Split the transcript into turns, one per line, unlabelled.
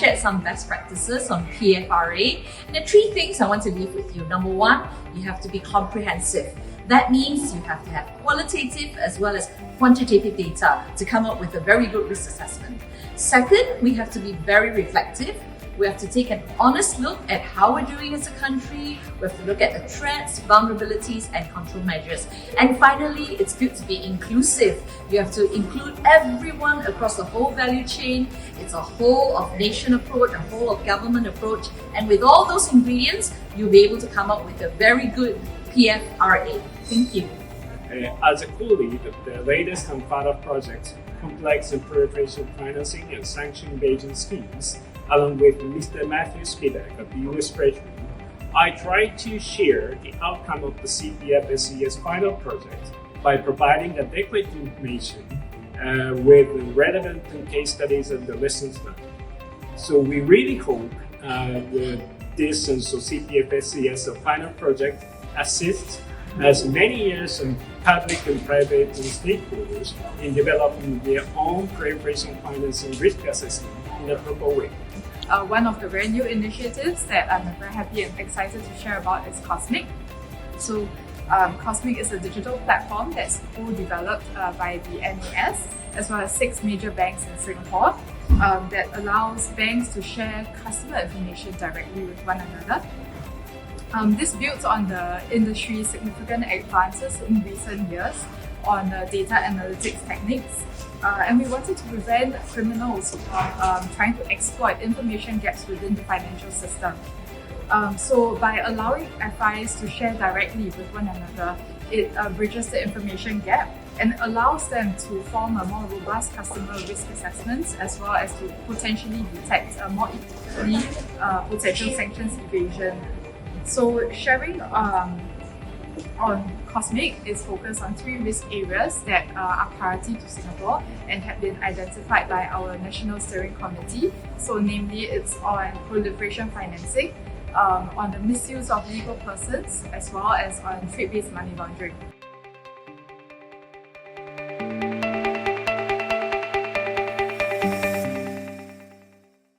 shared some best practices on PFRA. And the 3 things I want to leave with you. Number 1, you have to be comprehensive. That means you have to have qualitative as well as quantitative data to come up with a very good risk assessment. Second, we have to be very reflective. We have to take an honest look at how we're doing as a country. We have to look at the threats, vulnerabilities, and control measures. And finally, it's good to be inclusive. You have to include everyone across the whole value chain. It's a whole of nation approach, a whole of government approach. And with all those ingredients, you'll be able to come up with a very good PFRA. Thank you.
As a co-lead of the latest and FADA project, Complex and Proliferation Financing and Sanction Evasion Schemes, along with Mr. Matthew Spivak of the US Treasury, I tried to share the outcome of the CPF-SES final project by providing adequate information with relevant case studies and the lessons learned. So we really hope this CPF-SES final project assists as many years in public and private and stakeholders in developing their own proliferation financing risk assessment in a proper way.
One of the very new initiatives that I'm very happy and excited to share about is COSMIC. So COSMIC is a digital platform that's co-developed by the NAS as well as 6 major banks in Singapore that allows banks to share customer information directly with one another. This builds on the industry's significant advances in recent years on data analytics techniques. And we wanted to prevent criminals trying to exploit information gaps within the financial system. So by allowing FIs to share directly with one another, it bridges the information gap and allows them to form a more robust customer risk assessments as well as to potentially detect more effectively potential sanctions evasion. So sharing on COSMIC is focused on 3 risk areas that are priority to Singapore and have been identified by our National Steering Committee. So namely, it's on proliferation financing, on the misuse of legal persons, as well as on trade-based money laundering.